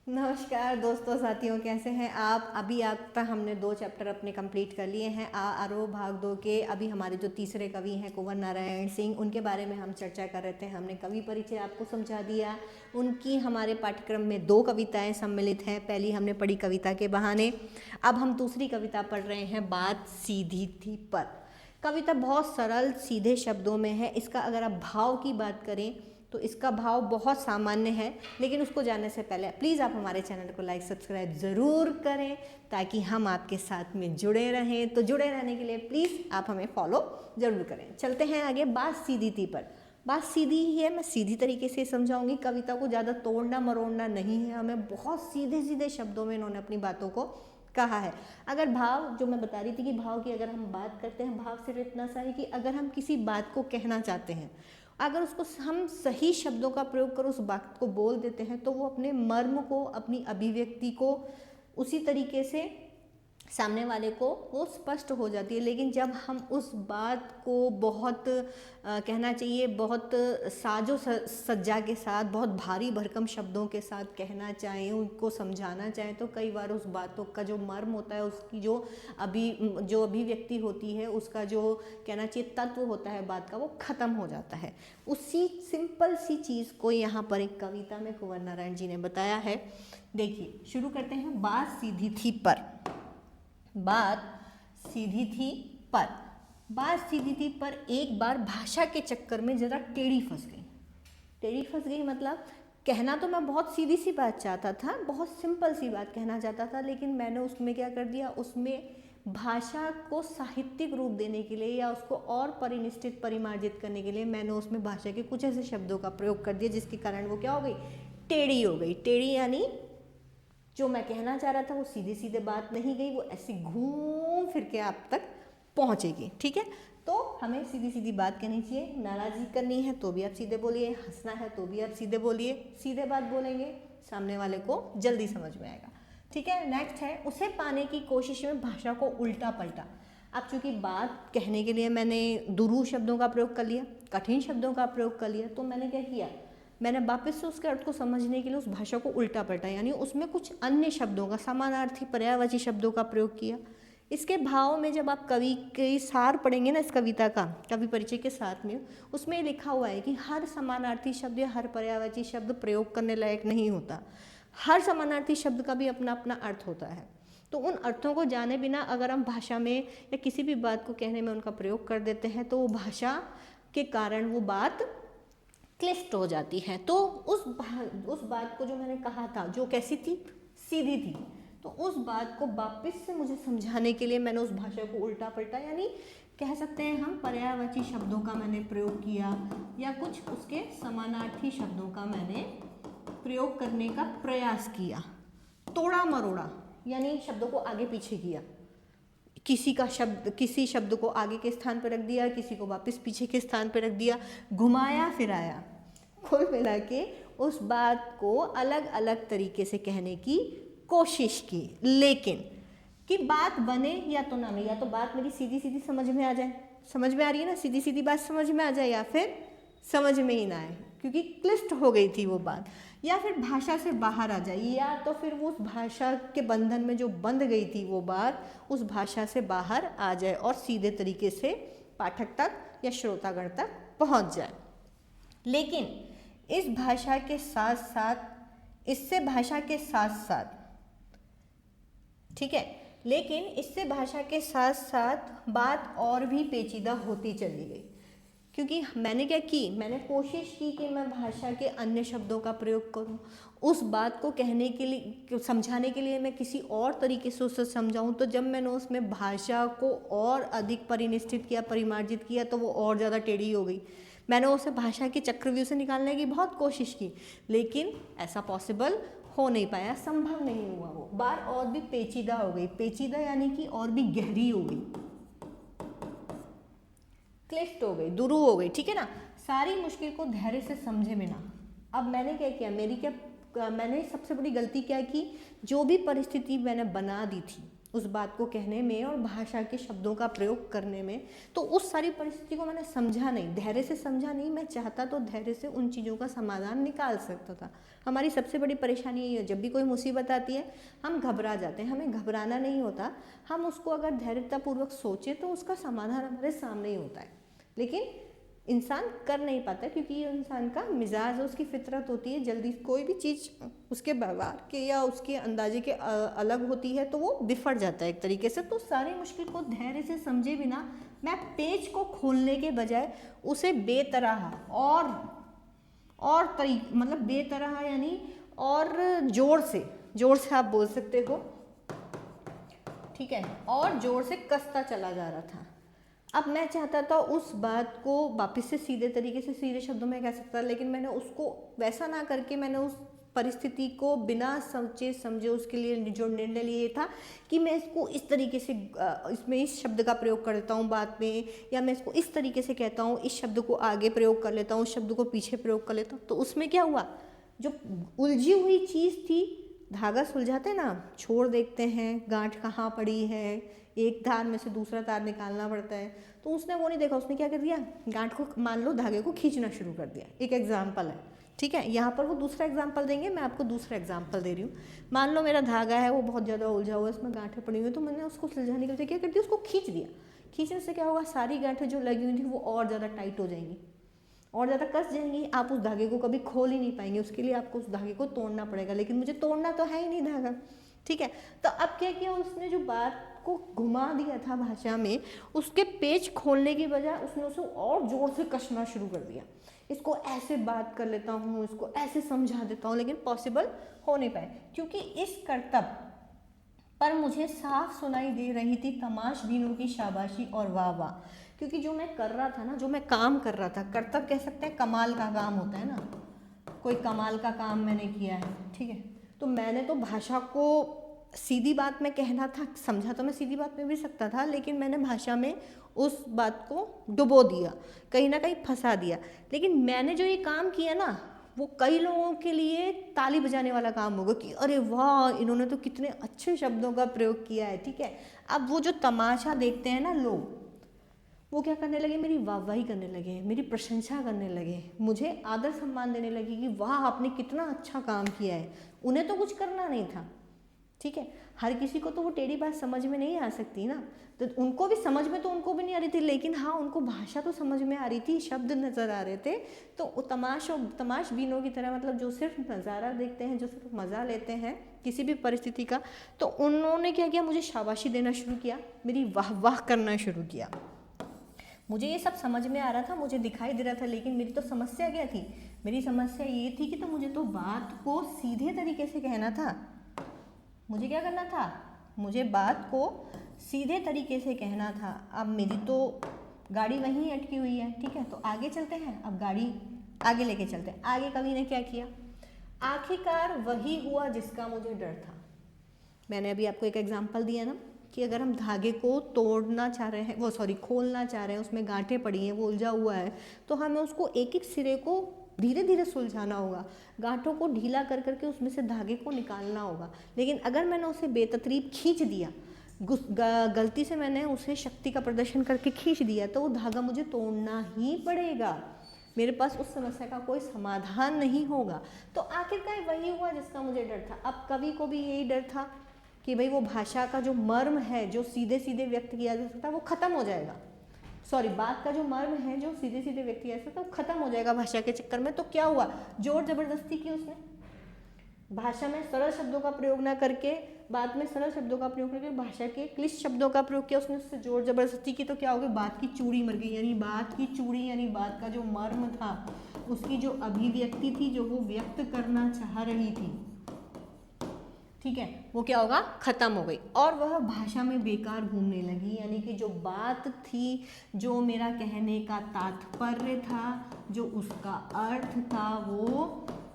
नमस्कार दोस्तों, साथियों, कैसे हैं आप। अभी आप तक हमने 2 चैप्टर अपने कंप्लीट कर लिए हैं। आरोह भाग 2 के अभी हमारे जो तीसरे कवि हैं कुंवर नारायण सिंह, उनके बारे में हम चर्चा कर रहे थे। हमने कवि परिचय आपको समझा दिया। उनकी हमारे पाठ्यक्रम में 2 कविताएं सम्मिलित हैं। पहली हमने पढ़ी कविता के बहाने, अब हम दूसरी कविता पढ़ रहे हैं बात सीधी थी पर। कविता बहुत सरल सीधे शब्दों में है। इसका अगर आप भाव की बात करें तो इसका भाव बहुत सामान्य है, लेकिन उसको जानने से पहले प्लीज़ आप हमारे चैनल को लाइक सब्सक्राइब ज़रूर करें ताकि हम आपके साथ में जुड़े रहें। तो जुड़े रहने के लिए प्लीज़ आप हमें फॉलो ज़रूर करें। चलते हैं आगे। बात सीधी थी पर, बात सीधी ही है, मैं सीधी तरीके से समझाऊंगी। कविता को ज़्यादा तोड़ना मरोड़ना नहीं है, हमें बहुत सीधे सीधे शब्दों में इन्होंने अपनी बातों को कहा है। अगर भाव, जो मैं बता रही थी कि भाव की अगर हम बात करते हैं, भाव सिर्फ इतना सा है कि अगर हम किसी बात को कहना चाहते हैं, अगर उसको हम सही शब्दों का प्रयोग कर उस बात को बोल देते हैं तो वो अपने मर्म को, अपनी अभिव्यक्ति को उसी तरीके से सामने वाले को वो स्पष्ट हो जाती है। लेकिन जब हम उस बात को बहुत कहना चाहिए बहुत साजो सज्जा के साथ, बहुत भारी भरकम शब्दों के साथ कहना चाहें, उनको समझाना चाहें, तो कई बार उस बातों का जो मर्म होता है, उसकी जो अभिव्यक्ति होती है, उसका जो कहना चाहिए तत्व होता है बात का, वो ख़त्म हो जाता है। उसी सिंपल सी चीज़ को यहाँ पर एक कविता में कुंवर नारायण जी ने बताया है। देखिए, शुरू करते हैं। बात सीधी थी पर, बात सीधी थी पर, बात सीधी थी पर एक बार भाषा के चक्कर में ज़रा टेढ़ी फंस गई। टेढ़ी फंस गई मतलब कहना तो मैं बहुत सीधी सी बात चाहता था, बहुत सिंपल सी बात कहना चाहता था, लेकिन मैंने उसमें क्या कर दिया, उसमें भाषा को साहित्यिक रूप देने के लिए या उसको और परिनिष्ठित परिमार्जित करने के लिए मैंने उसमें भाषा के कुछ ऐसे शब्दों का प्रयोग कर दिया जिसके कारण वो क्या हो गई, टेढ़ी हो गई। टेढ़ी यानी जो मैं कहना चाह रहा था वो सीधे सीधे बात नहीं गई, वो ऐसी घूम फिर के आप तक पहुंचेगी। ठीक है, तो हमें सीधी सीधी बात कहनी चाहिए। नाराज़गी करनी है तो भी आप सीधे बोलिए, हंसना है तो भी आप सीधे बोलिए। सीधे बात बोलेंगे, सामने वाले को जल्दी समझ में आएगा। ठीक है, नेक्स्ट है, उसे पाने की कोशिश में भाषा को उल्टा पलटा। अब चूंकि बात कहने के लिए मैंने दुरूह शब्दों का प्रयोग कर लिया, कठिन शब्दों का प्रयोग कर लिया, तो मैंने क्या किया, मैंने वापस से उसके अर्थ को समझने के लिए उस भाषा को उल्टा पलटा, यानी उसमें कुछ अन्य शब्दों का, समानार्थी पर्यायवाची शब्दों का प्रयोग किया। इसके भाव में जब आप कवि के सार पढ़ेंगे ना, इस कविता का कवि परिचय के साथ में, उसमें लिखा हुआ है कि हर समानार्थी शब्द या हर पर्यायवाची शब्द प्रयोग करने लायक नहीं होता। हर समानार्थी शब्द का भी अपना अपना अर्थ होता है। तो उन अर्थों को जाने बिना अगर हम भाषा में या किसी भी बात को कहने में उनका प्रयोग कर देते हैं तो वो भाषा के कारण वो बात क्लिष्ट हो जाती है। तो उस बात को जो मैंने कहा था, जो कैसी थी, सीधी थी, तो उस बात को वापस से मुझे समझाने के लिए मैंने उस भाषा को उल्टा पलटा, यानी कह सकते हैं हम पर्यायवाची शब्दों का मैंने प्रयोग किया या कुछ उसके समानार्थी शब्दों का मैंने प्रयोग करने का प्रयास किया। तोड़ा मरोड़ा यानी शब्दों को आगे पीछे किया, किसी शब्द को आगे के स्थान पर रख दिया, किसी को वापस पीछे के स्थान पर रख दिया, घुमाया फिराया, कुल मिला के उस बात को अलग अलग तरीके से कहने की कोशिश की। लेकिन कि बात बने या तो ना बने, या तो बात मेरी सीधी सीधी समझ में आ जाए, समझ में आ रही है ना, सीधी सीधी बात समझ में आ जाए, या फिर समझ में ही ना आए क्योंकि क्लिष्ट हो गई थी वो बात, या फिर भाषा से बाहर आ जाए, या तो फिर वो उस भाषा के बंधन में जो बंध गई थी वो बात उस भाषा से बाहर आ जाए और सीधे तरीके से पाठक तक या श्रोतागण तक पहुंच जाए। लेकिन इस भाषा के साथ साथ, इससे भाषा के साथ साथ, ठीक है, लेकिन इससे भाषा के साथ साथ बात और भी पेचीदा होती चली गई। क्योंकि मैंने क्या की, मैंने कोशिश की कि मैं भाषा के अन्य शब्दों का प्रयोग करूं, उस बात को कहने के लिए, समझाने के लिए मैं किसी और तरीके से उसे समझाऊं। तो जब मैंने उसमें भाषा को और अधिक परिनिष्ठित किया, परिमार्जित किया, तो वो और ज़्यादा टेढ़ी हो गई। मैंने उसे भाषा के चक्रव्यूह से निकालने की बहुत कोशिश की, लेकिन ऐसा पॉसिबल हो नहीं पाया, संभव नहीं हुआ। वो बात और भी पेचीदा हो गई। पेचीदा यानी कि और भी गहरी हो गई, क्लिष्ट हो गई, दुरू हो गई। ठीक है ना, सारी मुश्किल को धैर्य से समझे बिना। अब मैंने क्या किया, मैंने सबसे बड़ी गलती क्या की, जो भी परिस्थिति मैंने बना दी थी उस बात को कहने में और भाषा के शब्दों का प्रयोग करने में। तो उस सारी परिस्थिति को मैंने समझा नहीं, धैर्य से समझा नहीं। मैं चाहता तो धैर्य से उन चीज़ों का समाधान निकाल सकता था। हमारी सबसे बड़ी परेशानी यही है, जब भी कोई मुसीबत आती है हम घबरा जाते हैं। हमें घबराना नहीं होता, हम उसको अगर धैर्यतापूर्वक सोचें तो उसका समाधान हमारे सामने ही होता है। लेकिन इंसान कर नहीं पाता, क्योंकि ये इंसान का मिजाज है, उसकी फितरत होती है, जल्दी कोई भी चीज़ उसके व्यवहार के या उसके अंदाजे के अलग होती है तो वो बिफर जाता है एक तरीके से। तो सारी मुश्किल को धैर्य से समझे बिना मैं पेज को खोलने के बजाय उसे बेतरह और मतलब बेतरह यानी और जोर से आप बोल सकते हो, ठीक है, और जोर से कसता चला जा रहा था। अब मैं चाहता था उस बात को वापस से सीधे तरीके से सीधे शब्दों में कह सकता, लेकिन मैंने उसको वैसा ना करके मैंने उस परिस्थिति को बिना सोचे समझे उसके लिए जो निर्णय लिए था कि मैं इसको इस तरीके से इसमें इस शब्द का प्रयोग कर देता हूँ बात में, या मैं इसको इस तरीके से कहता हूँ, इस शब्द को आगे प्रयोग कर लेता हूँ, उस शब्द को पीछे प्रयोग कर लेता हूँ। तो उसमें क्या हुआ, जो उलझी हुई चीज़ थी, धागा सुलझाते ना, छोड़ देखते हैं गांठ कहाँ पड़ी है, एक तार में से दूसरा तार निकालना पड़ता है, तो उसने वो नहीं देखा। उसने क्या कर दिया, गांठ को मान लो धागे को खींचना शुरू कर दिया। एक एग्जाम्पल है, ठीक है, यहाँ पर वो दूसरा एग्जाम्पल देंगे, मैं आपको दूसरा एग्जाम्पल दे रही हूँ। मान लो मेरा धागा है वो बहुत ज़्यादा उलझा हुआ है, इसमें गांठें पड़ी हुई, तो मैंने उसको सुलझाने के लिए क्या कर दिया, उसको खींच दिया। खींचने से क्या होगा, सारी गांठें जो लगी हुई थी वो और ज़्यादा टाइट हो जाएंगी, और ज़्यादा कस जाएंगी। आप उस धागे को कभी खोल ही नहीं पाएंगे, उसके लिए आपको उस धागे को तोड़ना पड़ेगा, लेकिन मुझे तोड़ना तो है ही नहीं धागा, ठीक है। तो अब क्या किया, उसने जो बात को घुमा दिया था भाषा में, उसके पेज खोलने की बजाय उसने उसे और जोर से कसना शुरू कर दिया। इसको ऐसे बात कर लेता हूँ, इसको ऐसे समझा देता हूँ, लेकिन पॉसिबल हो नहीं पाए, क्योंकि इस कर्तव्य पर मुझे साफ सुनाई दे रही थी तमाशबीनों की शाबाशी और वाह वाह। क्योंकि जो मैं कर रहा था ना, जो मैं काम कर रहा था, कर्तव्य कह सकते हैं, कमाल का काम होता है ना, कोई कमाल का काम मैंने किया है, ठीक है। तो मैंने तो भाषा को सीधी बात में कहना था, समझा तो मैं सीधी बात में भी सकता था, लेकिन मैंने भाषा में उस बात को डुबो दिया, कहीं ना कहीं फंसा दिया। लेकिन मैंने जो ये काम किया ना, वो कई लोगों के लिए ताली बजाने वाला काम होगा कि अरे वाह, इन्होंने तो कितने अच्छे शब्दों का प्रयोग किया है, ठीक है। अब वो जो तमाशा देखते हैं ना लोग, वो क्या करने लगे, मेरी वाहवाही करने लगे, मेरी प्रशंसा करने लगे, मुझे आदर सम्मान देने लगे कि वाह आपने कितना अच्छा काम किया है। उन्हें तो कुछ करना नहीं था, ठीक है। हर किसी को तो वो टेढ़ी बात समझ में नहीं आ सकती ना, तो उनको भी समझ में तो उनको भी नहीं आ रही थी, लेकिन हाँ उनको भाषा तो समझ में आ रही थी, शब्द नज़र आ रहे थे। तो तमाशबीनों की तरह, मतलब जो सिर्फ नज़ारा देखते हैं, जो सिर्फ मज़ा लेते हैं किसी भी परिस्थिति का, तो उन्होंने क्या किया, मुझे शाबाशी देना शुरू किया, मेरी वाह वाह करना शुरू किया। मुझे ये सब समझ में आ रहा था, मुझे दिखाई दे रहा था, लेकिन मेरी तो समस्या क्या थी, मेरी समस्या ये थी कि तो मुझे तो बात को सीधे तरीके से कहना था। मुझे क्या करना था, मुझे बात को सीधे तरीके से कहना था। अब मेरी तो गाड़ी वहीं अटकी हुई है, ठीक है, तो आगे चलते हैं। अब गाड़ी आगे लेके चलते हैं। आगे कवि ने क्या किया, आखिरकार वही हुआ जिसका मुझे डर था। मैंने अभी आपको एक एग्जाम्पल दिया ना कि अगर हम धागे को तोड़ना चाह रहे हैं, खोलना चाह रहे हैं, उसमें गांठें पड़ी हैं, वो उलझा हुआ है, तो हमें उसको एक एक सिरे को धीरे धीरे सुलझाना होगा, गांठों को ढीला कर करके उसमें से धागे को निकालना होगा। लेकिन अगर मैंने उसे बेतरतीब खींच दिया, गलती से मैंने उसे शक्ति का प्रदर्शन करके खींच दिया, तो वो धागा मुझे तोड़ना ही पड़ेगा, मेरे पास उस समस्या का कोई समाधान नहीं होगा। तो आखिरकार वही हुआ जिसका मुझे डर था। अब कवि को भी यही डर था कि भाई वो भाषा का जो मर्म है, जो सीधे सीधे व्यक्त किया जा सकता है, वो खत्म हो जाएगा। बात का जो मर्म है, जो सीधे सीधे व्यक्त किया जा सकता है, वो खत्म हो जाएगा भाषा के चक्कर में। तो क्या हुआ, जोर जबरदस्ती की उसने, भाषा में सरल शब्दों का प्रयोग ना करके, बात में सरल शब्दों का प्रयोग करके भाषा के क्लिष्ट शब्दों का प्रयोग किया उसने, उससे जोर जबरदस्ती की। तो क्या हो गया, बात की चूड़ी मर गई, यानी बात की चूड़ी यानी बात का जो मर्म था, उसकी जो अभिव्यक्ति थी, जो वो व्यक्त करना चाह रही थी, ठीक है, वो क्या होगा, खत्म हो गई, और वह भाषा में बेकार घूमने लगी। यानी कि जो बात थी, जो मेरा कहने का तात्पर्य था, जो उसका अर्थ था, वो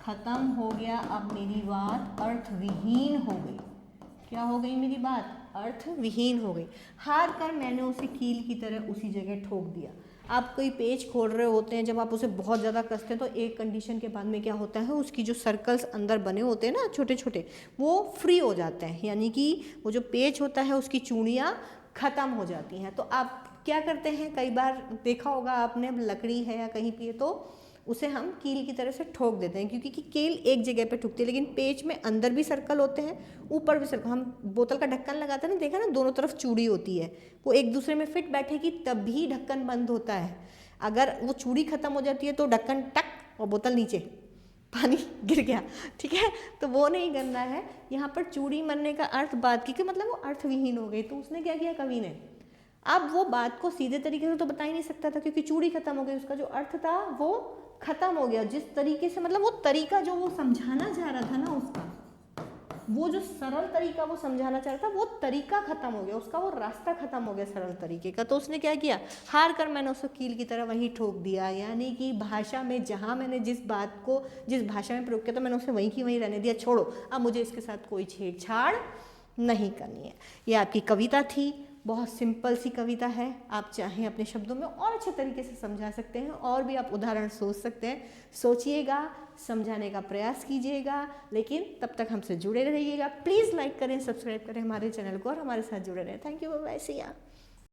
खत्म हो गया। अब मेरी बात अर्थविहीन हो गई। क्या हो गई मेरी बात, अर्थविहीन हो गई। हार कर मैंने उसे कील की तरह उसी जगह ठोक दिया। आप कोई पेज खोल रहे होते हैं, जब आप उसे बहुत ज़्यादा कसते हैं तो एक कंडीशन के बाद में क्या होता है, उसकी जो सर्कल्स अंदर बने होते हैं ना छोटे छोटे, वो फ्री हो जाते हैं, यानी कि वो जो पेज होता है उसकी चूड़ियाँ ख़त्म हो जाती हैं। तो आप क्या करते हैं, कई बार देखा होगा आपने, लकड़ी है या कहीं पे तो उसे हम कील की तरह से ठोक देते हैं, क्योंकि कील एक जगह पे ठुकती है, लेकिन पेज में अंदर भी सर्कल होते हैं, ऊपर भी सर्कल। हम बोतल का ढक्कन लगाते हैं ना, देखा ना, दोनों तरफ चूड़ी होती है, वो एक दूसरे में फिट बैठेगी तभी ढक्कन बंद होता है। अगर वो चूड़ी खत्म हो जाती है तो ढक्कन टक और बोतल नीचे, पानी गिर गया, ठीक है। तो वो नहीं करना है। यहाँ पर चूड़ी मरने का अर्थ बात की कि मतलब वो अर्थविहीन हो गई, तो उसने क्या किया कवि ने, अब वो बात को सीधे तरीके से तो बता ही नहीं सकता था, क्योंकि चूड़ी खत्म हो गई, उसका जो अर्थ था वो खत्म हो गया। जिस तरीके से, मतलब वो तरीका जो वो समझाना चाह रहा था ना, उसका वो जो सरल तरीका वो समझाना चाह रहा था, वो तरीका खत्म हो गया, उसका वो रास्ता खत्म हो गया सरल तरीके का। तो उसने क्या किया, हार कर मैंने उसको कील की तरह वहीं ठोक दिया। यानी कि भाषा में जहाँ मैंने जिस बात को जिस भाषा में प्रयोग किया था, मैंने उसे वहीं की वहीं रहने दिया, छोड़ो, अब मुझे इसके साथ कोई छेड़छाड़ नहीं करनी है। ये आपकी कविता थी, बहुत सिंपल सी कविता है। आप चाहें अपने शब्दों में और अच्छे तरीके से समझा सकते हैं, और भी आप उदाहरण सोच सकते हैं। सोचिएगा, समझाने का प्रयास कीजिएगा, लेकिन तब तक हमसे जुड़े रहिएगा। प्लीज़ लाइक करें, सब्सक्राइब करें हमारे चैनल को और हमारे साथ जुड़े रहें। थैंक यू, बाय बाय, सी या।